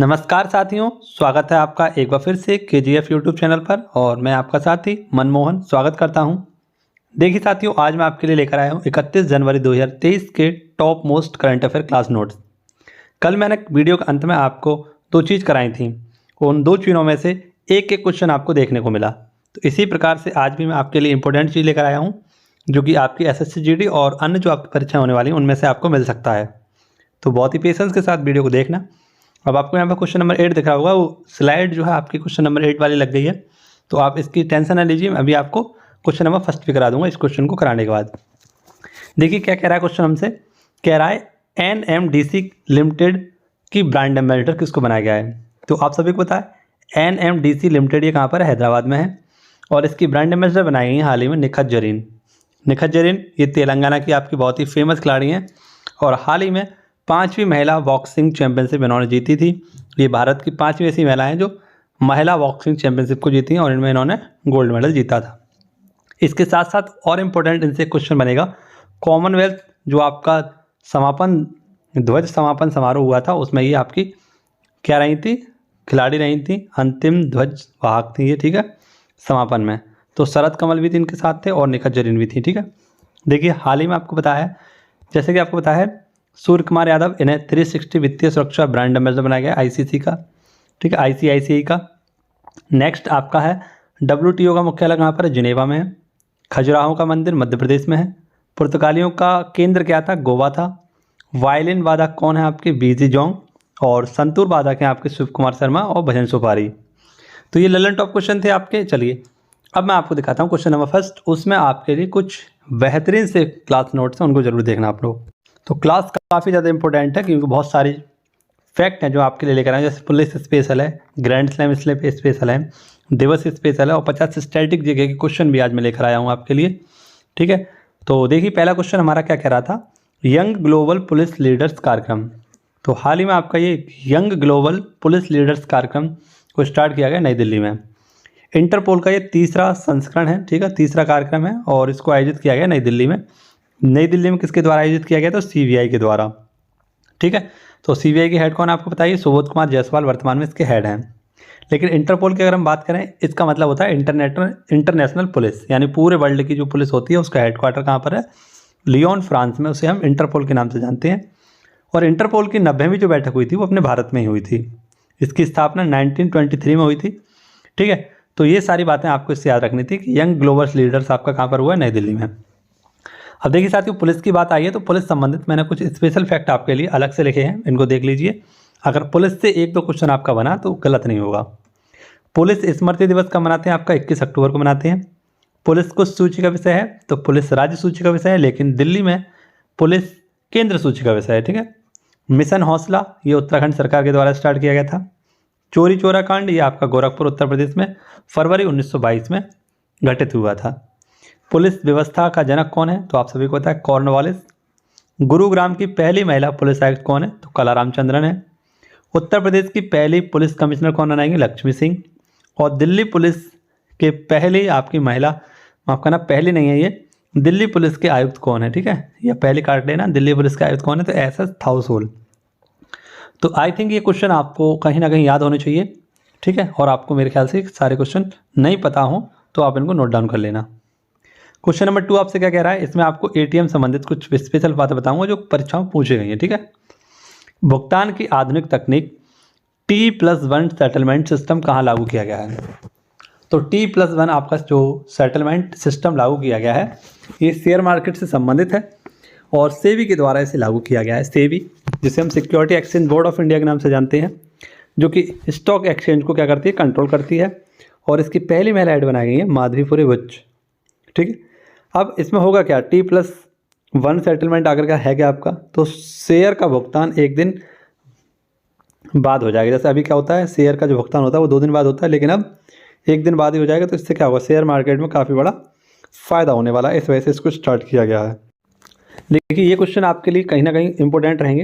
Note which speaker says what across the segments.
Speaker 1: नमस्कार साथियों, स्वागत है आपका एक बार फिर से KGF यूट्यूब चैनल पर और मैं आपका साथी मनमोहन स्वागत करता हूं। देखिए साथियों, आज मैं आपके लिए लेकर आया हूं 31 जनवरी 2023 के top most current affair class notes. कल मैंने वीडियो के अंत में आपको दो चीज़ कराई थी, उन दो चीज़ों में से एक एक क्वेश्चन आपको देखने को मिला। तो इसी प्रकार से आज भी मैं आपके लिए इंपॉर्टेंट चीज़ लेकर आया हूँ जो कि आपकी SSC GD और अन्य जो आपकी परीक्षा होने वाली उनमें से आपको मिल सकता है। तो बहुत ही पेशेंस के साथ वीडियो को देखना। अब आपको यहाँ पर क्वेश्चन नंबर 8 दिख रहा होगा, वो स्लाइड जो है आपकी क्वेश्चन नंबर 8 वाली लग गई है, तो आप इसकी टेंशन ना लीजिए। अभी आपको क्वेश्चन नंबर फर्स्ट भी करा दूंगा इस क्वेश्चन को कराने के बाद। देखिए क्या कह रहा है क्वेश्चन हमसे, कह रहा है NMDC लिमिटेड की ब्रांड एम्बेसडर किसको बनाया गया है। तो आप सभी को पता है NMDC लिमिटेड ये कहाँ पर है, हैदराबाद में है, और इसकी ब्रांड एम्बेसडर बनाई गई है हाल ही में निखत जरीन। निखत जरीन ये तेलंगाना की आपकी बहुत ही फेमस खिलाड़ी हैं और हाल ही में 5वीं महिला बॉक्सिंग चैंपियनशिप इन्होंने जीती थी। ये भारत की 5वीं ऐसी महिलाएं जो महिला बॉक्सिंग चैंपियनशिप को जीती हैं और इनमें इन्होंने गोल्ड मेडल जीता था। इसके साथ साथ और इम्पोर्टेंट इनसे क्वेश्चन बनेगा, कॉमनवेल्थ जो आपका ध्वज समापन समारोह हुआ था उसमें ये आपकी क्या रही थी, खिलाड़ी रही थी, अंतिम ध्वज वाहक थी ये, ठीक है, समापन में। तो शरद कमल भी थी इनके साथ थे और निखत जरीन भी थी, ठीक है। देखिए हाल ही में आपको बताया है, जैसे कि आपको बताया है, सूर्य कुमार यादव इन्हें 360 वित्तीय सुरक्षा ब्रांड एम्बेसडर बनाया गया ICC का, ठीक है, ICICI का। नेक्स्ट आपका है WTO का मुख्यालय कहाँ पर है, जिनेवा में है। खजुराहो का मंदिर मध्य प्रदेश में है। पुर्तगालियों का केंद्र क्या था, गोवा था। वायलिन वादक कौन है आपके, BG जोंग, और संतूर वादक हैं आपके शिव कुमार शर्मा और भजन सुपारी। तो ये ललन टॉप क्वेश्चन थे आपके। चलिए अब मैं आपको दिखाता हूँ क्वेश्चन नंबर फर्स्ट, उसमें आपके लिए कुछ बेहतरीन से क्लास नोट्स हैं, उनको जरूर देखना आप लोग। तो क्लास काफ़ी ज़्यादा इंपॉर्टेंट है क्योंकि बहुत सारी फैक्ट हैं जो आपके लिए लेकर आए, जैसे पुलिस स्पेशल है, ग्रैंड स्लैम स्पेशल है, दिवस स्पेशल है, और 50 स्टैटिक जीके के क्वेश्चन भी आज मैं लेकर आया हूँ आपके लिए, ठीक है। तो देखिए पहला क्वेश्चन हमारा क्या कह रहा था, यंग ग्लोबल पुलिस लीडर्स कार्यक्रम। तो हाल ही में आपका ये यंग ग्लोबल पुलिस लीडर्स कार्यक्रम को स्टार्ट किया गया नई दिल्ली में। इंटरपोल का ये तीसरा संस्करण है, ठीक है, तीसरा कार्यक्रम है और इसको आयोजित किया गया नई दिल्ली में। नई दिल्ली में किसके द्वारा आयोजित किया गया, तो CBI के द्वारा, ठीक है। तो CBI के हेड कौन है आपको बताइए, सुबोध कुमार जायसवाल वर्तमान में इसके हेड हैं। लेकिन इंटरपोल की अगर हम बात करें, इसका मतलब होता है इंटरनेशनल पुलिस, यानी पूरे वर्ल्ड की जो पुलिस होती है उसका हेडक्वार्टर कहाँ पर है, लियोन फ्रांस में, उसे हम इंटरपोल के नाम से जानते हैं। और इंटरपोल की 90वीं जो बैठक हुई थी वो अपने भारत में ही हुई थी। इसकी स्थापना 1923 में हुई थी, ठीक है। तो ये सारी बातें आपको इससे याद रखनी थी कि यंग ग्लोबल लीडर्स आपका कहाँ पर हुआ है, नई दिल्ली में। अब देखिए साथियों, पुलिस की बात आई है तो पुलिस संबंधित मैंने कुछ स्पेशल फैक्ट आपके लिए अलग से लिखे हैं, इनको देख लीजिए। अगर पुलिस से एक दो क्वेश्चन आपका बना तो गलत नहीं होगा। पुलिस स्मृति दिवस कब मनाते हैं, आपका 21 अक्टूबर को मनाते हैं। पुलिस कुछ सूची का विषय है, तो पुलिस राज्य सूची का विषय है, लेकिन दिल्ली में पुलिस केंद्र सूची का विषय है, ठीक है। मिशन हौसला ये उत्तराखंड सरकार के द्वारा स्टार्ट किया गया था। चोरी चोरा कांड ये आपका गोरखपुर उत्तर प्रदेश में फरवरी 1922 में घटित हुआ था। पुलिस व्यवस्था का जनक कौन है, तो आप सभी को पता है कॉर्नवालिस। गुरुग्राम की पहली महिला पुलिस आयुक्त कौन है, तो कला रामचंद्रन है। उत्तर प्रदेश की पहली पुलिस कमिश्नर कौन बनाएंगे, लक्ष्मी सिंह। और दिल्ली पुलिस के पहली आपकी महिला, माफ करना पहली नहीं है ये, दिल्ली पुलिस के आयुक्त कौन है, ठीक है, या पहली काट लेना, दिल्ली पुलिस के आयुक्त कौन है, तो SS थाउसोल। तो आई थिंक ये क्वेश्चन आपको कहीं ना कहीं याद होने चाहिए, ठीक है। और आपको मेरे ख्याल से सारे क्वेश्चन नहीं पता हो तो आप इनको नोट डाउन कर लेना। क्वेश्चन नंबर 2 आपसे क्या कह रहा है, इसमें आपको ATM संबंधित कुछ स्पेशल बातें बताऊंगा जो परीक्षाओं में पूछी गई हैं, ठीक है। भुगतान की आधुनिक तकनीक T+1 सेटलमेंट सिस्टम कहाँ लागू किया गया है। तो T+1 आपका जो सेटलमेंट सिस्टम लागू किया गया है ये शेयर मार्केट से संबंधित है और सेबी के द्वारा इसे लागू किया गया है। सेबी जिसे हम security exchange board of India के नाम से जानते हैं, जो कि स्टॉक एक्सचेंज को क्या करती है, कंट्रोल करती है। और इसकी पहली महिला हेड बनाई गई है माधवीपुरी बुच, ठीक है। अब इसमें होगा क्या, T+1 सेटलमेंट अगर क्या है क्या आपका, तो शेयर का भुगतान एक दिन बाद हो जाएगा। जैसे अभी क्या होता है, शेयर का जो भुगतान होता है वो 2 दिन बाद होता है, लेकिन अब एक दिन बाद ही हो जाएगा। तो इससे क्या होगा, शेयर मार्केट में काफ़ी बड़ा फ़ायदा होने वाला है, इस वजह से इसको स्टार्ट किया गया है। देखिए ये क्वेश्चन आपके लिए कहीं ना कहीं इंपॉर्टेंट रहेंगे।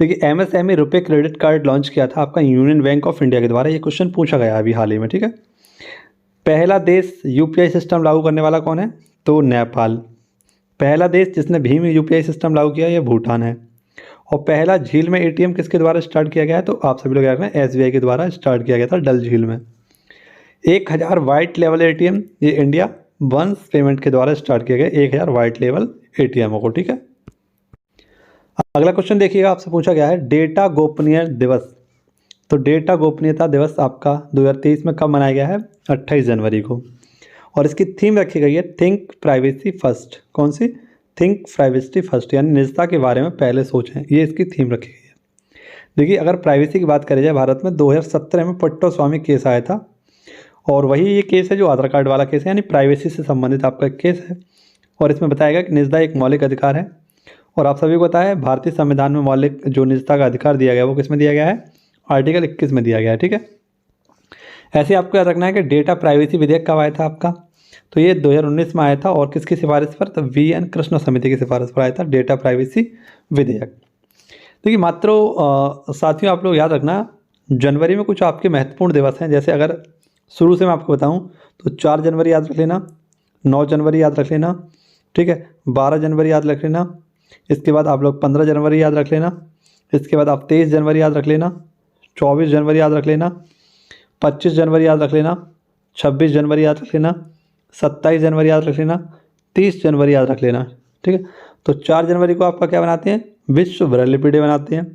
Speaker 1: देखिए MSME रुपए क्रेडिट कार्ड लॉन्च किया था आपका यूनियन बैंक ऑफ इंडिया के द्वारा, ये क्वेश्चन पूछा गया अभी हाल ही में, ठीक है। पहला देश UPI सिस्टम लागू करने वाला कौन है, तो नेपाल। पहला देश जिसने भीम UPI सिस्टम लागू किया ये भूटान है। और पहला झील में एटीएम किसके द्वारा स्टार्ट किया गया है? तो आप सभी लोग याद रखना, एसबीआई के द्वारा स्टार्ट किया गया था डल झील में। 1000 वाइट लेवल एटीएम ये इंडिया वंस पेमेंट के द्वारा स्टार्ट किया गया 1000 वाइट लेवल एटीएम को, ठीक है। अगला क्वेश्चन देखिएगा, आपसे पूछा गया है डेटा गोपनीय दिवस। तो डेटा गोपनीयता दिवस आपका 2023 में कब मनाया गया है? 28 जनवरी को। और इसकी थीम रखी गई है थिंक प्राइवेसी फर्स्ट। कौन सी? थिंक प्राइवेसी फर्स्ट, यानी निजता के बारे में पहले सोचें, ये इसकी थीम रखी गई है। देखिए, अगर प्राइवेसी की बात करी जाए, भारत में 2017 में पट्टो स्वामी केस आया था, और वही ये केस है जो आधार कार्ड वाला केस है, यानी प्राइवेसी से संबंधित आपका एक केस है। और इसमें बताया गया कि निजता एक मौलिक अधिकार है, और आप सभी को पता है भारतीय संविधान में मौलिक जो निजता का अधिकार दिया गया है वो किस में दिया गया है? आर्टिकल 21 में दिया गया है, ठीक है। ऐसे आपको याद रखना है कि डेटा प्राइवेसी विधेयक कब आया था आपका? तो ये 2019 में आया था, और किसकी सिफारिश पर? तो VN कृष्ण समिति की सिफारिश पर आया था डेटा प्राइवेसी विधेयक। देखिए मात्र साथियों, आप लोग याद रखना, जनवरी में कुछ आपके महत्वपूर्ण दिवस हैं। जैसे अगर शुरू से मैं आपको बताऊं तो 4 जनवरी याद रख लेना, 9 जनवरी याद रख लेना, ठीक है, 12 जनवरी याद रख लेना, इसके बाद आप लोग 15 जनवरी याद रख लेना, इसके बाद आप 23 जनवरी याद रख लेना, 24 जनवरी याद रख लेना, 25 जनवरी याद रख लेना, 26 जनवरी याद रख लेना, 27 जनवरी याद रख लेना, 30 जनवरी याद रख लेना, ठीक है। तो 4 जनवरी को आपका क्या बनाते हैं? विश्व ब्रेल डे बनाते हैं।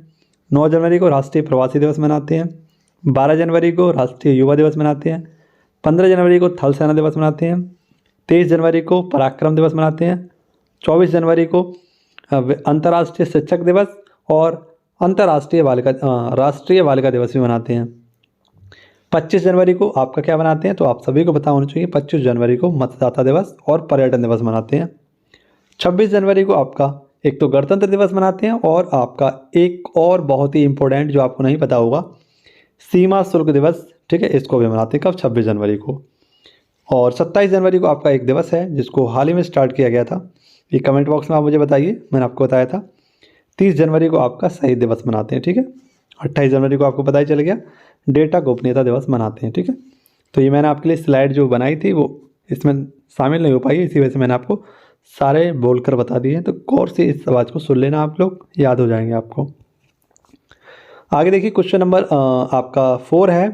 Speaker 1: 9 जनवरी को राष्ट्रीय प्रवासी दिवस मनाते हैं। 12 जनवरी को राष्ट्रीय युवा दिवस मनाते हैं। 15 जनवरी को थल सेना दिवस मनाते हैं। 23 जनवरी को पराक्रम दिवस मनाते हैं। 24 जनवरी को अंतर्राष्ट्रीय शिक्षक दिवस और राष्ट्रीय बालिका दिवस भी मनाते हैं। 25 जनवरी को आपका क्या मनाते हैं? तो आप सभी को पता होना चाहिए, 25 जनवरी को मतदाता दिवस और पर्यटन दिवस मनाते हैं। 26 जनवरी को आपका एक तो गणतंत्र दिवस मनाते हैं, और आपका एक और बहुत ही इंपॉर्टेंट जो आपको नहीं पता होगा, सीमा शुल्क दिवस, ठीक है, इसको भी मनाते हैं। कब? 26 जनवरी को। और 27 जनवरी को आपका एक दिवस है जिसको हाल ही में स्टार्ट किया गया था, ये कमेंट बॉक्स में आप मुझे बताइए, मैंने आपको बताया था। 30 जनवरी को आपका शहीद दिवस मनाते हैं, ठीक है। 28 जनवरी को आपको पता ही चल गया डेटा गोपनीयता दिवस मनाते हैं, ठीक है। तो ये मैंने आपके लिए स्लाइड जो बनाई थी वो इसमें शामिल नहीं हो पाई, इसी वजह से मैंने आपको सारे बोलकर बता दिए हैं। तो गौर से इस आवाज़ को सुन लेना, आप लोग याद हो जाएंगे आपको। आगे देखिए, क्वेश्चन नंबर आपका 4 है,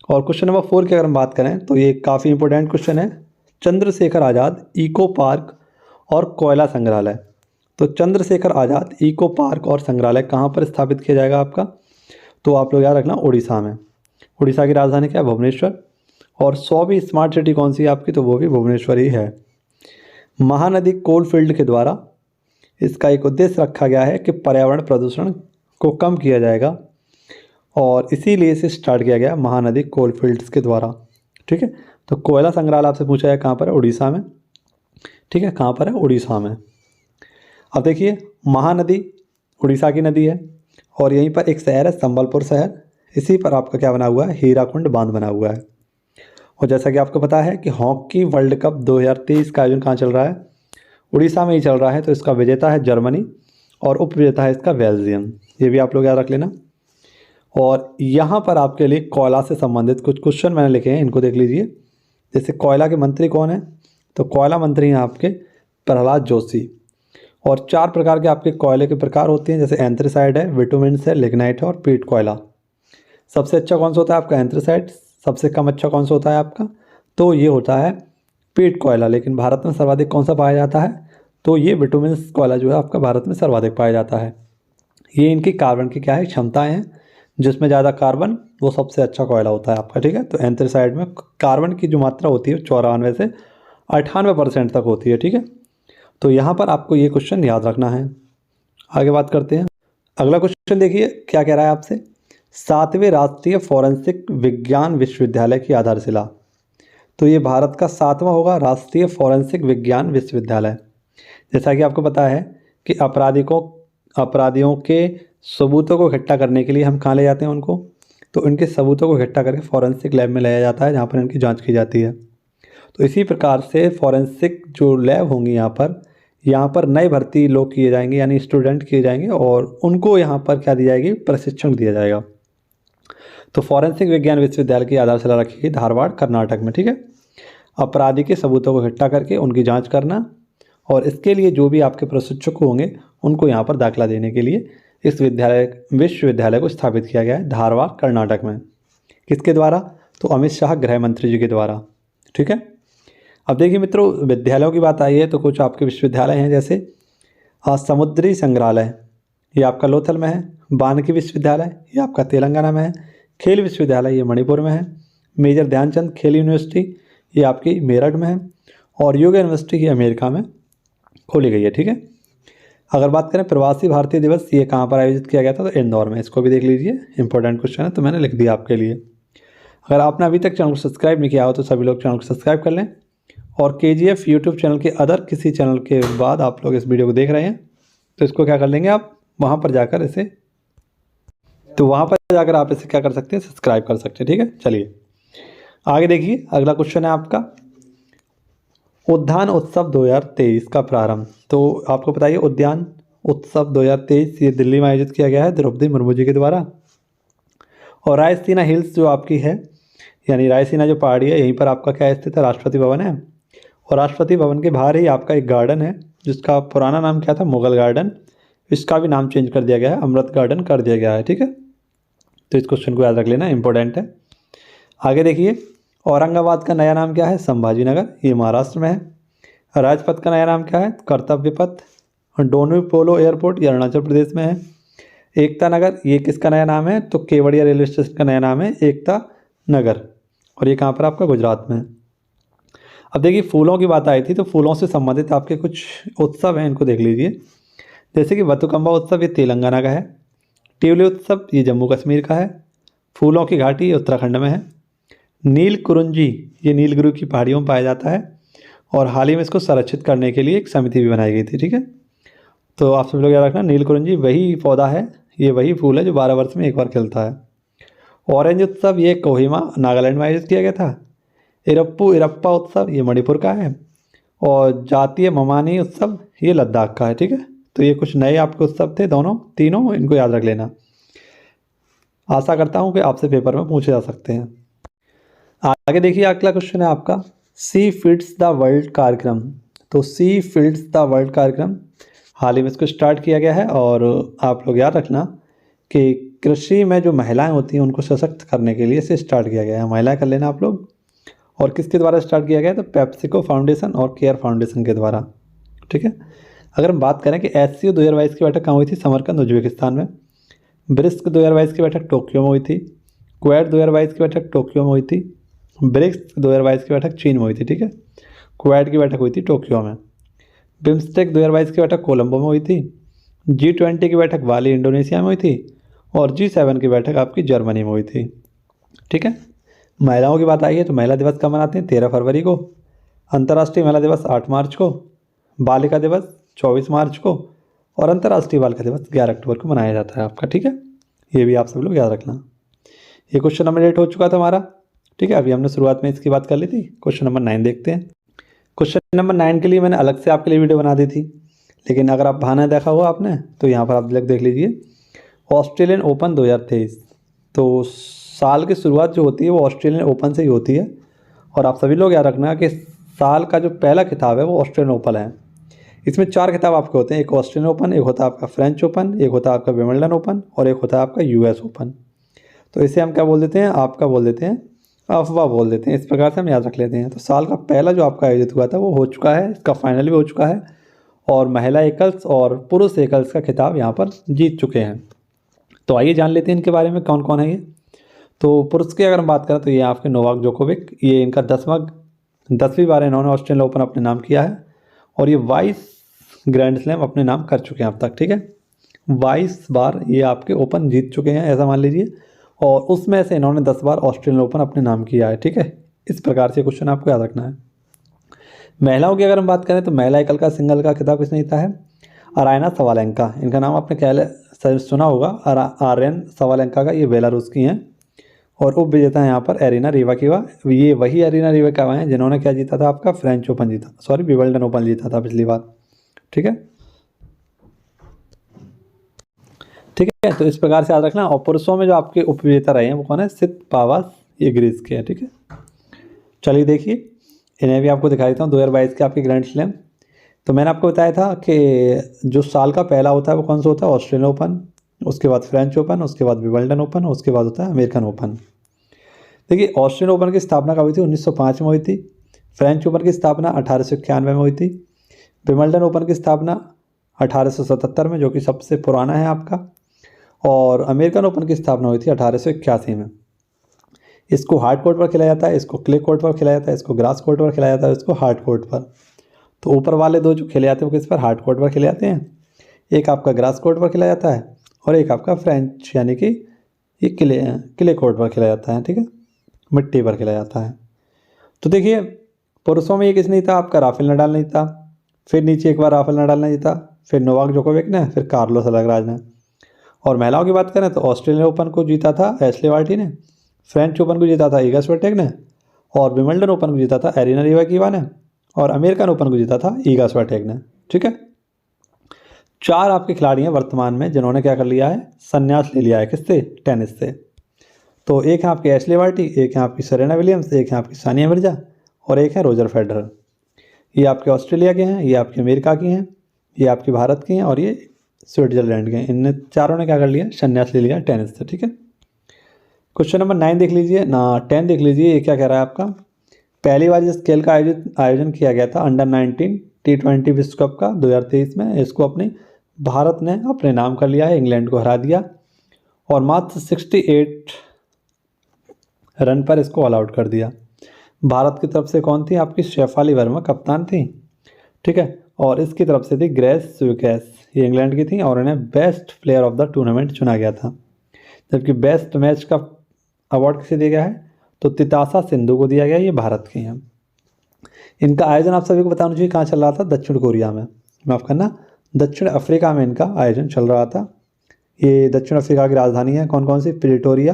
Speaker 1: और क्वेश्चन नंबर 4 की अगर हम बात करें तो ये काफ़ी इंपॉर्टेंट क्वेश्चन है। चंद्रशेखर आज़ाद इको पार्क और कोयला संग्रहालय। तो चंद्रशेखर आज़ाद इको पार्क और संग्रहालय कहाँ पर स्थापित किया जाएगा आपका? तो आप लोग याद रखना, उड़ीसा में। उड़ीसा की राजधानी क्या है? भुवनेश्वर। और 100वीं स्मार्ट सिटी कौन सी है आपकी? तो वो भी भुवनेश्वर ही है। महानदी कोलफील्ड के द्वारा इसका एक उद्देश्य रखा गया है कि पर्यावरण प्रदूषण को कम किया जाएगा, और इसीलिए इसे स्टार्ट किया गया महानदी कोलफील्ड्स के द्वारा, ठीक है। तो कोयला संग्रहालय आपसे पूछा है कहाँ पर है? उड़ीसा में, ठीक है। कहाँ पर है? उड़ीसा में। अब देखिए, महानदी उड़ीसा की नदी है, और यहीं पर एक शहर है संबलपुर शहर, इसी पर आपका क्या बना हुआ है? हीराकुंड बांध बना हुआ है। और जैसा कि आपको पता है कि हॉकी वर्ल्ड कप 2023 का आयोजन कहाँ चल रहा है? उड़ीसा में ही चल रहा है। तो इसका विजेता है जर्मनी, और उपविजेता है इसका बेल्जियम, ये भी आप लोग याद रख लेना। और यहाँ पर आपके लिए कोयला से संबंधित कुछ क्वेश्चन मैंने लिखे हैं, इनको देख लीजिए। जैसे कोयला के मंत्री कौन है? तो कोयला मंत्री हैं आपके प्रहलाद जोशी। और 4 प्रकार के आपके कोयले के प्रकार होते हैं, जैसे एंथ्रेसाइड है, विटुमिन्स है, लिग्नाइट है और पीट कोयला। सबसे अच्छा कौन सा होता है आपका? एंथ्रेसाइड। सबसे कम अच्छा कौन सा होता है आपका? तो ये होता है पीट कोयला। लेकिन भारत में सर्वाधिक कौन सा पाया जाता है? तो ये विटुमिन्स कोयला जो है आपका भारत में सर्वाधिक पाया जाता है। ये इनकी कार्बन की क्या है? क्षमताएँ हैं, जिसमें ज़्यादा कार्बन वो सबसे अच्छा कोयला होता है आपका, ठीक है। तो एंथ्रेसाइड में कार्बन की जो मात्रा होती है 94 से 98% तक होती है, ठीक है। तो यहाँ पर आपको ये क्वेश्चन याद रखना है। आगे बात करते हैं। अगला क्वेश्चन देखिए क्या कह रहा है आपसे, 7वें राष्ट्रीय फॉरेंसिक विज्ञान विश्वविद्यालय की आधारशिला। तो ये भारत का 7वां होगा राष्ट्रीय फॉरेंसिक विज्ञान विश्वविद्यालय। जैसा कि आपको पता है कि अपराधियों के सबूतों को इकट्ठा करने के लिए हम कहाँ ले जाते हैं उनको? तो इनके सबूतों को इकट्ठा करके फॉरेंसिक लैब में लाया जाता है, जहाँ पर इनकी जांच की जाती है। तो इसी प्रकार से फॉरेंसिक जो लैब होंगी यहाँ पर नए भर्ती लोग किए जाएंगे, यानी स्टूडेंट किए जाएंगे, और उनको यहाँ पर क्या दी जाएगी? प्रशिक्षण दिया जाएगा। तो फॉरेंसिक विज्ञान विश्वविद्यालय की आधारशिला रखी गई धारवाड़, कर्नाटक में, ठीक है। अपराधी के सबूतों को इकट्ठा करके उनकी जाँच करना, और इसके लिए जो भी आपके प्रशिक्षक होंगे उनको यहाँ पर दाखिला देने के लिए इस विश्वविद्यालय को स्थापित किया गया है धारवाड़ कर्नाटक में। किसके द्वारा? तो अमित शाह गृह मंत्री जी के द्वारा। ठीक है। अब देखिए मित्रों, विद्यालयों की बात आई है तो कुछ आपके विश्वविद्यालय हैं, जैसे समुद्री संग्रहालय ये आपका लोथल में है, बानकी विश्वविद्यालय ये आपका तेलंगाना में है, खेल विश्वविद्यालय ये मणिपुर में है, मेजर ध्यानचंद खेल यूनिवर्सिटी ये आपकी मेरठ में है, और योगा यूनिवर्सिटी ये अमेरिका में खोली गई है। ठीक है। अगर बात करें प्रवासी भारतीय दिवस ये कहाँ पर आयोजित किया गया था, तो इंदौर में। इसको भी देख लीजिए, इंपॉर्टेंट क्वेश्चन है तो मैंने लिख दिया आपके लिए। अगर आपने अभी तक चैनल को सब्सक्राइब नहीं किया हो तो सभी लोग चैनल को सब्सक्राइब कर लें, और KGF यूट्यूब चैनल के अदर किसी चैनल के बाद आप लोग इस वीडियो को देख रहे हैं तो इसको क्या कर लेंगे, आप वहाँ पर जाकर इसे आप इसे क्या कर सकते हैं, सब्सक्राइब कर सकते हैं। ठीक है। चलिए आगे देखिए, अगला क्वेश्चन है आपका उद्यान उत्सव 2023 का प्रारंभ। तो आपको बताइए उद्यान उत्सव 2023 ये दिल्ली में आयोजित किया गया है द्रौपदी मुर्मू जी के द्वारा। और रायसीना हिल्स जो आपकी है, यानी रायसीना जो पहाड़ी है, यहीं पर आपका क्या स्थित है, राष्ट्रपति भवन है। और राष्ट्रपति भवन के बाहर ही आपका एक गार्डन है जिसका पुराना नाम क्या था, मुगल गार्डन। इसका भी नाम चेंज कर दिया गया है, अमृत गार्डन कर दिया गया है। ठीक है। तो इस क्वेश्चन को याद रख लेना, इंपॉर्टेंट है। आगे देखिए, औरंगाबाद का नया नाम क्या है, संभाजी नगर ये महाराष्ट्र में है। राजपथ का नया नाम क्या है, कर्तव्य पथ। डोनू पोलो एयरपोर्ट ये अरुणाचल प्रदेश में है। एकता नगर ये किसका नया नाम है, तो केवड़िया रेलवे स्टेशन का नया नाम है एकता नगर, और ये कहाँ पर आपका, गुजरात में है। अब देखिए फूलों की बात आई थी तो फूलों से संबंधित आपके कुछ उत्सव हैं, इनको देख लीजिए। जैसे कि बतुकम्बा उत्सव ये तेलंगाना का है, ट्यूलिप उत्सव ये जम्मू कश्मीर का है, फूलों की घाटी ये उत्तराखंड में है, नील कुरुंजी ये नीलगिरी की पहाड़ियों में पाया जाता है, और हाल ही में इसको संरक्षित करने के लिए एक समिति भी बनाई गई थी। ठीक है। तो आप सभी लोग याद रखना, नील कुरुंजी वही पौधा है, ये वही फूल है जो 12 वर्ष में एक बार खिलता है। ऑरेंज उत्सव ये कोहिमा नागालैंड में आयोजित किया गया था। इरप्पा उत्सव ये मणिपुर का है, और जातीय ममानी उत्सव ये लद्दाख का है। ठीक है। तो ये कुछ नए आपके उत्सव थे, तीनों इनको याद रख लेना। आशा करता हूँ कि आपसे पेपर में पूछे जा सकते हैं। आगे देखिए, अगला क्वेश्चन है आपका सी फीड्स द वर्ल्ड कार्यक्रम। तो सी फीड्स द वर्ल्ड कार्यक्रम हाल ही में इसको स्टार्ट किया गया है, और आप लोग याद रखना कि कृषि में जो महिलाएं होती हैं उनको सशक्त करने के लिए इसे स्टार्ट किया गया है। महिलाएं कर लेना आप लोग। और किसके द्वारा स्टार्ट किया गया है, तो पेप्सिको फाउंडेशन और केयर फाउंडेशन के द्वारा। ठीक है। अगर हम बात करें कि SCO 2022 की बैठक कहाँ हुई थी, समरकंद उज्बेकिस्तान में। ब्रिक्स 2022 की बैठक टोक्यो में हुई थी। क्वेड 2022 की बैठक टोक्यो में हुई थी। ब्रिक्स 2022 की बैठक चीन में हुई थी। ठीक है। क्वेड की बैठक हुई थी टोक्यो में। बिम्स्टेक 2022 की बैठक कोलंबो में हुई थी। G20 की बैठक बाली इंडोनेशिया में हुई थी, और G7 की बैठक आपकी जर्मनी में हुई थी। ठीक है। महिलाओं की बात आई है तो महिला दिवस कब मनाते हैं, 13 फरवरी को। अंतर्राष्ट्रीय महिला दिवस 8 मार्च को। बालिका दिवस 24 मार्च को, और अंतर्राष्ट्रीय बालिका दिवस 11 अक्टूबर को मनाया जाता है आपका। ठीक है। ये भी आप सब लोग याद रखना। ये क्वेश्चन नंबर 8 हो चुका था हमारा। ठीक है। अभी हमने शुरुआत में इसकी बात कर ली थी। क्वेश्चन नंबर 9 देखते हैं। क्वेश्चन नंबर 9 के लिए मैंने अलग से आपके लिए वीडियो बना दी थी, लेकिन अगर आप बहाना देखा हुआ आपने तो यहाँ पर आप देख लीजिए। ऑस्ट्रेलियन ओपन 2023, तो साल की शुरुआत जो होती है वो ऑस्ट्रेलियन ओपन से ही होती है। और आप सभी लोग याद रखना कि साल का जो पहला खिताब है वो ऑस्ट्रेलियन ओपन है। इसमें 4 खिताब आपके होते हैं, एक ऑस्ट्रेलियन ओपन, एक होता है आपका फ्रेंच ओपन, एक होता है आपका विंबलडन ओपन, और एक होता है आपका US ओपन। तो इसे हम क्या बोल देते हैं, आपका बोल देते हैं, अफवाह बोल देते हैं। इस प्रकार से हम याद रख लेते हैं। तो साल का पहला जो आपका आयोजित हुआ था वो हो चुका है, इसका फाइनल भी हो चुका है, और महिला एकल्स और पुरुष एकल्स का खिताब यहाँ पर जीत चुके हैं। तो आइए जान लेते हैं इनके बारे में कौन कौन है ये। तो पुरुष की अगर हम बात करें तो ये आपके नोवाक जोकोविक, ये इनका 10वीं बार इन्होंने ऑस्ट्रेलियन ओपन अपने नाम किया है, और ये 22 ग्रैंड स्लैम अपने नाम कर चुके हैं अब तक। ठीक है। 22 बार ये आपके ओपन जीत चुके हैं, ऐसा मान लीजिए, और उसमें से इन्होंने 10 बार ऑस्ट्रेलियन ओपन अपने नाम किया है। ठीक है। इस प्रकार से क्वेश्चन आपको याद रखना है। महिलाओं की अगर हम बात करें तो महिला एकल का सिंगल का खिताब किसने जीता है, अरायना सवालेंका। इनका नाम आपने क्या सुना होगा, आर्यन सवालेंका का, ये बेलारूस की हैं, और उप विजेता है यहाँ पर एरिना रिवाकिवा। ये वही एरिना रिवाकिवा हैं जिन्होंने क्या जीता था, आपका फ्रेंच ओपन जीता, सॉरी विंबलडन ओपन जीता था पिछली बार। ठीक है। ठीक है। तो इस प्रकार से याद रखना। और पुरुषों में जो आपके उपविजेता रहे हैं वो कौन है, सितपावास, ये ग्रीस के हैं। ठीक है। चलिए देखिए, इन्हें भी आपको दिखा देता हूँ। 2022 के आपके ग्रैंड स्लैम, तो मैंने आपको बताया था कि जो साल का पहला होता है वो कौन सा होता है, ऑस्ट्रेलियन ओपन, उसके बाद फ्रेंच ओपन, उसके बाद विंबलडन ओपन, उसके बाद होता है अमेरिकन ओपन। देखिए ऑस्ट्रेलियन ओपन की स्थापना कब हुई थी? 1905 में हुई थी। फ्रेंच ओपन की स्थापना 1891 में हुई थी। विंबलडन ओपन की स्थापना 1877 में, जो कि सबसे पुराना है आपका। और अमेरिकन ओपन की स्थापना हुई थी 1881 में। इसको हार्ड कोर्ट पर खेला जाता है, इसको क्ले कोर्ट पर खेला जाता है, इसको ग्रास कोर्ट पर खेला जाता है, इसको हार्ड कोर्ट पर। तो ऊपर वाले दो जो खेले जाते हैं वो किस पर? हार्ड कोर्ट पर खेले जाते हैं। एक आपका ग्रास कोर्ट पर खेला जाता है और एक आपका फ्रेंच यानी कि ये क्ले कोर्ट पर खेला जाता है, ठीक है, मिट्टी पर खेला जाता है। तो देखिए पुरुषों में ये किसने जीता? आपका राफेल नडाल ने जीता। फिर नीचे एक बार राफेल नडाल ने जीता, फिर नोवाक जोकोविक ने, फिर कार्लोस अल्कराज ने। और महिलाओं की बात करें तो ऑस्ट्रेलियन ओपन को जीता था एशले बार्टी ने, फ्रेंच ओपन को जीता था इगा स्वियाटेक ने, और विंबलडन ओपन को जीता था एरिना रिबाकिवा ने, और अमेरिकन ओपन को जीता था इगा स्वियाटेक ने, ठीक है। 4 आपके खिलाड़ी हैं वर्तमान में जिन्होंने क्या कर लिया है? संन्यास ले लिया है। किससे? टेनिस से। तो एक है आपकी एशले बार्टी, एक है आपकी सेरेना विलियम्स, एक है आपकी सानिया मिर्जा और एक है रोजर फेडरर। ये आपके ऑस्ट्रेलिया के हैं, ये आपके अमेरिका की हैं, ये आपके भारत के हैं और ये स्विट्जरलैंड के हैं। इन चारों ने क्या कर लिया? संन्यास ले लिया टेनिस से, ठीक है। क्वेश्चन नंबर 9 देख लीजिए ना, 10 देख लीजिए। ये क्या कह रहा है आपका? पहली बार इस खेल का आयोजन किया गया था अंडर 19 T20 विश्व कप का 2023 में। इसको अपने भारत ने अपने नाम कर लिया है, इंग्लैंड को हरा दिया और मात्र 68 रन पर इसको ऑल आउट कर दिया। भारत की तरफ से कौन थी? आपकी शेफाली वर्मा कप्तान थी, ठीक है। और इसकी तरफ से थी ग्रेस विकेस, ये इंग्लैंड की थी और इन्हें best player of the tournament चुना गया था। जबकि बेस्ट मैच का अवार्ड किसे दिया गया है? तो तितासा सिंधु को दिया गया, ये भारत की हैं। इनका आयोजन आप सभी को बताना चाहिए कहाँ चल रहा था? दक्षिण कोरिया में, माफ़ करना दक्षिण अफ्रीका में इनका आयोजन चल रहा था। ये दक्षिण अफ्रीका की राजधानी है कौन कौन सी? प्रिटोरिया,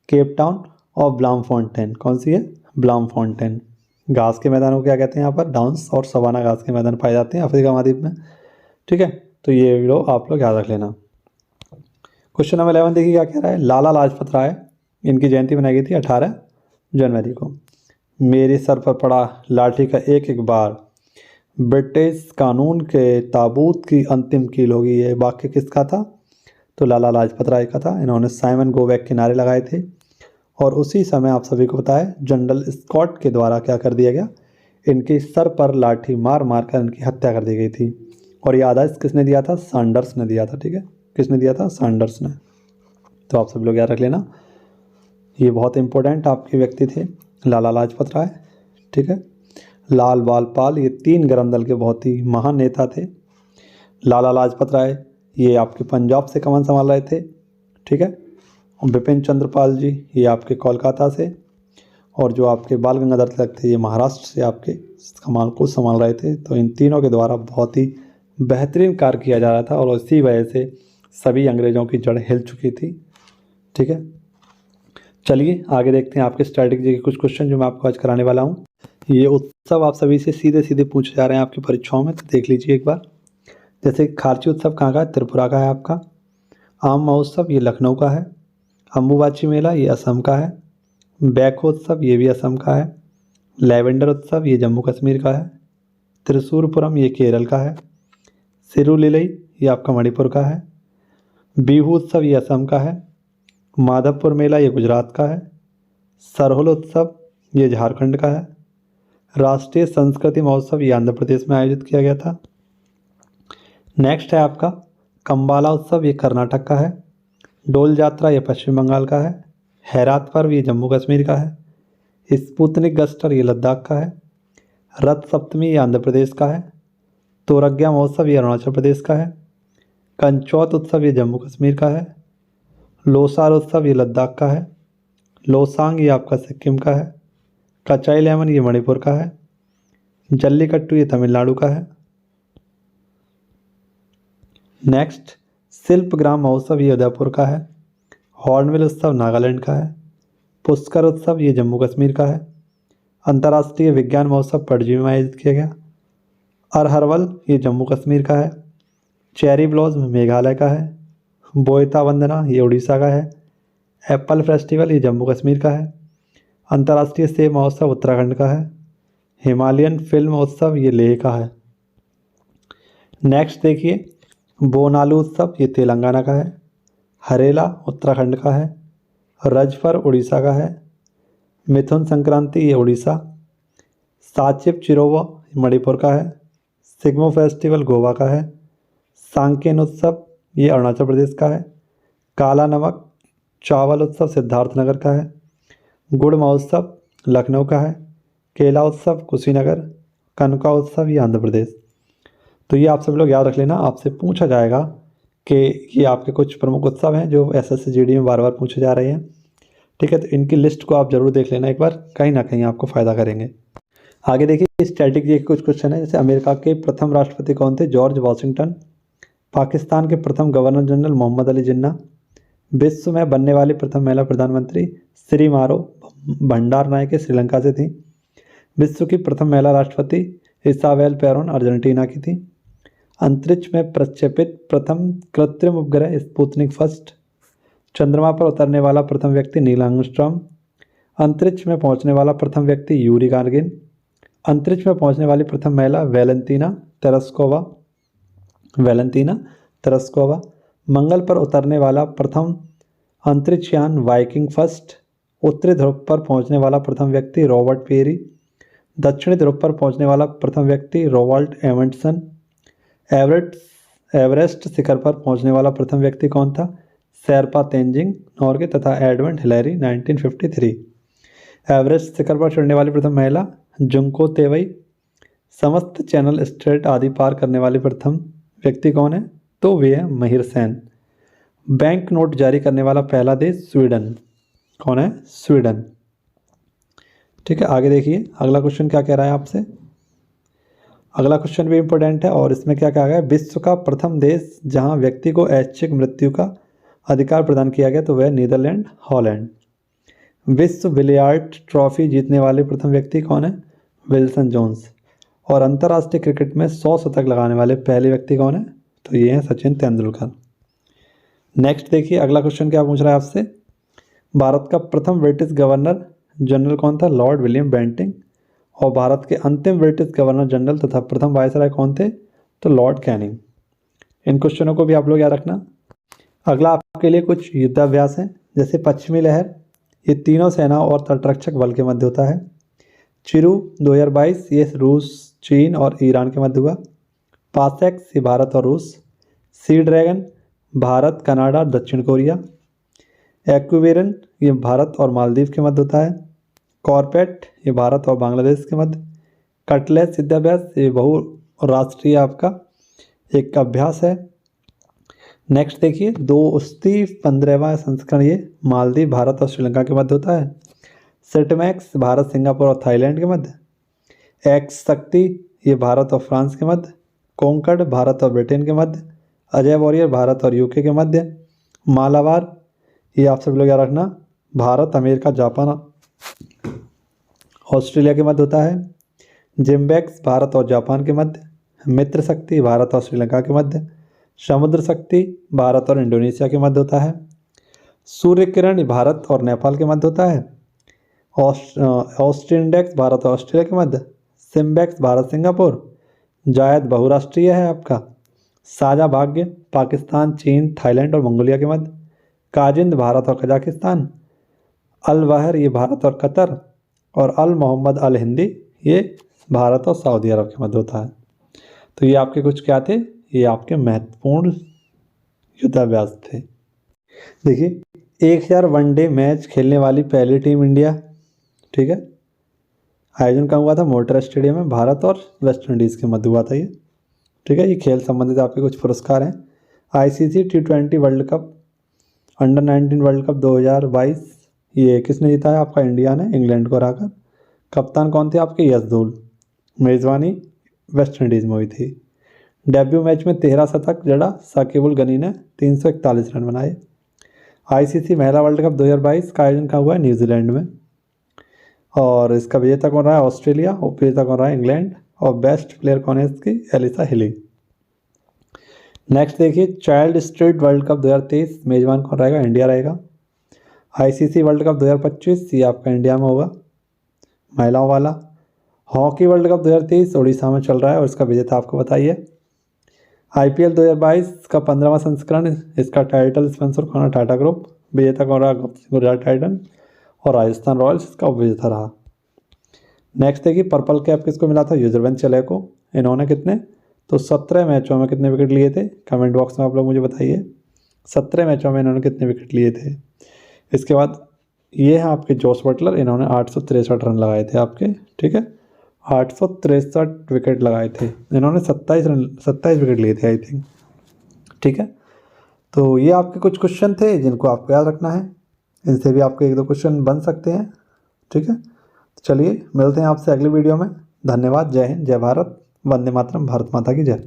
Speaker 1: केप टाउन और ब्लामफोंटेन। कौन सी है? ब्लामफोंटेन। घास के मैदानों को क्या कहते हैं यहाँ पर? डाउन्स और सवाना घास के मैदान पाए जाते हैं अफ्रीका महाद्वीप में, ठीक है। तो ये लोग आप लोग याद रख लेना। क्वेश्चन नंबर 11 देखिए क्या कह रहा है? लाला लाजपत राय, इनकी जयंती मनाई गई थी 18 जनवरी को। मेरे सर पर पड़ा लाठी का एक एक बार, ब्रिटिश कानून के ताबूत की अंतिम कील होगी। ये वाक्य किसका था? तो लाला लाजपत राय का था। इन्होंने साइमन गो बैक के नारे लगाए थे और उसी समय आप सभी को पता है जनरल स्कॉट के द्वारा क्या कर दिया गया? इनके सर पर लाठी मार मार कर इनकी हत्या कर दी गई थी। और ये आदेश किसने दिया था? सैंडर्स ने दिया था, ठीक है। किसने दिया था? सैंडर्स ने। तो आप सब लोग याद रख लेना, ये बहुत इंपॉर्टेंट आपके व्यक्ति थे लाला लाजपत राय, ठीक है। लाल बाल पाल, ये 3 गरम दल के बहुत ही महान नेता थे। लाला लाजपत राय ये आपके पंजाब से कमान संभाल रहे थे, ठीक है। और बिपिन चंद्र पाल जी ये आपके कोलकाता से, और जो आपके बाल गंगाधर तिलक थे ये महाराष्ट्र से आपके कमान को संभाल रहे थे। तो इन तीनों के द्वारा बहुत ही बेहतरीन कार्य किया जा रहा था और इसी वजह से सभी अंग्रेज़ों की जड़ हिल चुकी थी, ठीक है। चलिए आगे देखते हैं आपके स्ट्रैटेजी के कुछ क्वेश्चन जो मैं आपको आज कराने वाला हूँ। ये उत्सव आप सभी से सीधे सीधे पूछे जा रहे हैं आपकी परीक्षाओं में, तो देख लीजिए एक बार। जैसे खारची उत्सव कहाँ का है? त्रिपुरा का है आपका। आम महोत्सव ये लखनऊ का है। अम्बुबाची मेला ये असम का है। बैको उत्सव ये भी असम का है। लैवेंडर उत्सव ये जम्मू कश्मीर का है। त्रिशूरपुरम ये केरल का है। सिरुलिलई ये आपका मणिपुर का है। बिहू उत्सव ये असम का है। माधवपुर मेला ये गुजरात का है। सरहुल उत्सव ये झारखंड का है। राष्ट्रीय संस्कृति महोत्सव ये आंध्र प्रदेश में आयोजित किया गया था। नेक्स्ट है आपका कंबाला उत्सव ये कर्नाटक का है। डोल यात्रा ये पश्चिम बंगाल का है। हैरात पर्व ये जम्मू कश्मीर का है। स्पुतनिक गस्टर ये लद्दाख का है। रथ सप्तमी ये आंध्र प्रदेश का है। तोरग्या महोत्सव ये अरुणाचल प्रदेश का है। कंचौत उत्सव ये जम्मू कश्मीर का है। लोसार उत्सव ये लद्दाख का है। लोसांग ये आपका सिक्किम का है। कचाई लेमन ये मणिपुर का है। जल्लीकट्टू ये तमिलनाडु का है। नेक्स्ट शिल्पग्राम महोत्सव ये उदयपुर का है। हॉर्नबिल उत्सव नागालैंड का है। पुष्कर उत्सव ये जम्मू कश्मीर का है। अंतर्राष्ट्रीय विज्ञान महोत्सव पणजी में आयोजित किया गया। अरहरवल ये जम्मू कश्मीर का है। चेरी ब्लॉसम मेघालय का है। बोयता वंदना ये उड़ीसा का है। एप्पल फेस्टिवल ये जम्मू कश्मीर का है। अंतर्राष्ट्रीय सेब महोत्सव उत्तराखंड का है। हिमालयन फिल्म उत्सव ये लेह का है। नेक्स्ट देखिए बोनालू उत्सव ये तेलंगाना का है। हरेला उत्तराखंड का है, रजफर उड़ीसा का है, मिथुन संक्रांति ये उड़ीसा, साचिप चिरोवा मणिपुर का है, सिग्मो फेस्टिवल गोवा का है, सांकेन उत्सव ये अरुणाचल प्रदेश का है, काला नमक चावल उत्सव सिद्धार्थनगर का है, गुड़ महोत्सव लखनऊ का है, केला उत्सव कुशीनगर, कनका उत्सव ये आंध्र प्रदेश। तो ये आप सब लोग याद रख लेना, आपसे पूछा जाएगा कि ये आपके कुछ प्रमुख उत्सव हैं जो एसएससी जीडी में बार बार पूछे जा रहे हैं। ठीक है, तो इनकी लिस्ट को आप जरूर देख लेना एक बार, कहीं ना कहीं आपको फ़ायदा करेंगे। आगे देखिए स्टैटिक जी के कुछ क्वेश्चन है, जैसे अमेरिका के प्रथम राष्ट्रपति कौन थे? George Washington. पाकिस्तान के प्रथम गवर्नर जनरल मोहम्मद अली जिन्ना। विश्व में बनने वाली प्रथम महिला प्रधानमंत्री श्री मारो भंडार नायके श्रीलंका से थी। विश्व की प्रथम महिला राष्ट्रपति इसाबेल पेरोन अर्जेंटीना की थी। अंतरिक्ष में प्रक्षेपित प्रथम कृत्रिम उपग्रह स्पुतनिक फर्स्ट। चंद्रमा पर उतरने वाला प्रथम व्यक्ति नील आर्मस्ट्रॉन्ग। अंतरिक्ष में पहुंचने वाला प्रथम व्यक्ति यूरी गार्गिन। अंतरिक्ष में पहुंचने वाली प्रथम महिला वैलेंटीना तेरेस्कोवा। मंगल पर उतरने वाला प्रथम अंतरिक्षयान वाइकिंग फर्स्ट। उत्तरी ध्रुव पर पहुंचने वाला प्रथम व्यक्ति रॉबर्ट पेरी। दक्षिणी ध्रुव पर पहुंचने वाला प्रथम व्यक्ति रोवाल्ट एमंडसन। एवरेस्ट शिखर पर पहुंचने वाला प्रथम व्यक्ति कौन था? शेरपा तेंजिंग नॉर्गे तथा एडमंड हिलेरी 1953। एवरेस्ट शिखर पर चढ़ने वाली प्रथम महिला जुंको तेवई। समस्त चैनल स्ट्रेट आदि पार करने वाले प्रथम व्यक्ति कौन है? तो वे है महिर सेन। बैंक नोट जारी करने वाला पहला देश स्वीडन। कौन है? स्वीडन। ठीक है, आगे देखिए अगला क्वेश्चन क्या कह रहा है आपसे। अगला क्वेश्चन भी इंपॉर्टेंट है और इसमें क्या कहा गया है? विश्व का प्रथम देश जहां व्यक्ति को ऐच्छिक मृत्यु का अधिकार प्रदान किया गया तो वह नीदरलैंड हॉलैंड। विश्व बिलियर्ड ट्रॉफी जीतने वाले प्रथम व्यक्ति कौन है? Wilson Jones. और अंतर्राष्ट्रीय क्रिकेट में 100 शतक लगाने वाले पहले व्यक्ति कौन है? तो ये हैं सचिन तेंदुलकर। नेक्स्ट देखिए अगला क्वेश्चन क्या पूछ रहा है आपसे। भारत का प्रथम ब्रिटिश गवर्नर जनरल कौन था? Lord William Bentinck. और भारत के अंतिम ब्रिटिश गवर्नर जनरल तथा प्रथम वायसराय कौन थे? तो लॉर्ड कैनिंग। इन क्वेश्चनों को भी आप लोग याद रखना। अगला आपके लिए कुछ युद्धाभ्यास है, जैसे पश्चिमी लहर ये तीनों सेनाओं और तटरक्षक बल के मध्य होता है। चिरू 2022 ये रूस, चीन और ईरान के मध्य हुआ। पासेक्स ये भारत और रूस। सी ड्रैगन भारत, कनाडा, दक्षिण कोरिया। एक्विवेरन ये भारत और मालदीव के मध्य होता है। कॉर्पेट ये भारत और बांग्लादेश के मध्य। कटलेस युद्धाभ्यास ये बहुराष्ट्रीय आपका एक अभ्यास है। नेक्स्ट देखिए दोस्ती 15वां संस्करण ये मालदीव, भारत और श्रीलंका के मध्य होता है। सेटमैक्स भारत, सिंगापुर और थाईलैंड के मध्य। एक्स शक्ति ये भारत और फ्रांस के मध्य। कोंकण भारत और ब्रिटेन के मध्य। अजय वॉरियर भारत और यूके के मध्य। मालाबार ये आप सब लोग याद रखना भारत, अमेरिका, जापान, ऑस्ट्रेलिया के मध्य होता है। जिम्बेक्स भारत और जापान के मध्य। मित्र शक्ति भारत और श्रीलंका के मध्य। समुद्र शक्ति भारत और इंडोनेशिया के मध्य होता है। सूर्य किरण भारत और नेपाल के मध्य होता है। ऑस्ट्रिंडेक्स भारत और ऑस्ट्रेलिया के मध्य। SIMBEX Bharat, Singapore. जायद बहुराष्ट्रीय है आपका। साझा भाग्य पाकिस्तान, चीन, थाईलैंड और मंगोलिया के मध्य। काजिंद भारत और कजाकिस्तान। अल बहर ये भारत और कतर। और अल मोहम्मद अल हिंदी ये भारत और सऊदी अरब के मध्य होता है। तो ये आपके कुछ क्या थे? ये आपके महत्वपूर्ण युद्धाभ्यास थे। देखिए 1000 वनडे मैच खेलने वाली पहली टीम इंडिया। ठीक है, आयोजन कहाँ हुआ था? मोटेरा स्टेडियम में। भारत और वेस्ट इंडीज़ के मध्य हुआ था ये। ठीक है, ये खेल संबंधित आपके कुछ पुरस्कार हैं। ICC T20 world cup, under 19 world cup 2022 ये किसने जीता है? आपका इंडिया ने, इंग्लैंड को हराकर। कप्तान कौन थे आपके? यशदूल। मेज़बानी वेस्ट इंडीज़ में हुई थी। डेब्यू मैच में 13 शतक जड़ा साकिब अल गनी ने 341 रन बनाए। आईसीसी महिला वर्ल्ड कप 2022 का आयोजन कहाँ हुआ है? न्यूजीलैंड में। और इसका विजेता कौन रहा है? ऑस्ट्रेलिया। उपविजेता कौन रहा है? इंग्लैंड। और बेस्ट प्लेयर कौन है इसकी? Alyssa Healy. नेक्स्ट देखिए चाइल्ड स्ट्रीट वर्ल्ड कप 2023 मेजबान कौन रहेगा? इंडिया रहेगा। आईसीसी वर्ल्ड कप 2025 ये आपका इंडिया में होगा, महिलाओं वाला। हॉकी वर्ल्ड कप 2023 उड़ीसा में चल रहा है और इसका विजेता आपको बताइए। IPL 2022 का 15वां संस्करण, इसका टाइटल स्पॉन्सर कौन है? टाटा ग्रुप। विजेता कौन रहा? गुजरात टाइटन। और राजस्थान रॉयल्स इसका विजेता रहा। नेक्स्ट है कि पर्पल कैप किसको मिला था? युजवेंद्र चहल को। इन्होंने कितने? तो 17 मैचों में कितने विकेट लिए थे? कमेंट बॉक्स में आप लोग मुझे बताइए 17 मैचों में इन्होंने कितने विकेट लिए थे। इसके बाद ये है आपके जोस बटलर, इन्होंने 863 रन लगाए थे आपके, ठीक है, 863 विकेट लगाए थे इन्होंने, 27 विकेट लिए थे आई थिंक, ठीक है। तो ये आपके कुछ क्वेश्चन थे जिनको आपको याद रखना है, इनसे भी आपके 1-2 क्वेश्चन बन सकते हैं, ठीक है। तो चलिए मिलते हैं आपसे अगली वीडियो में। धन्यवाद। जय हिंद, जय भारत, वंदे मातरम, भारत माता की जय।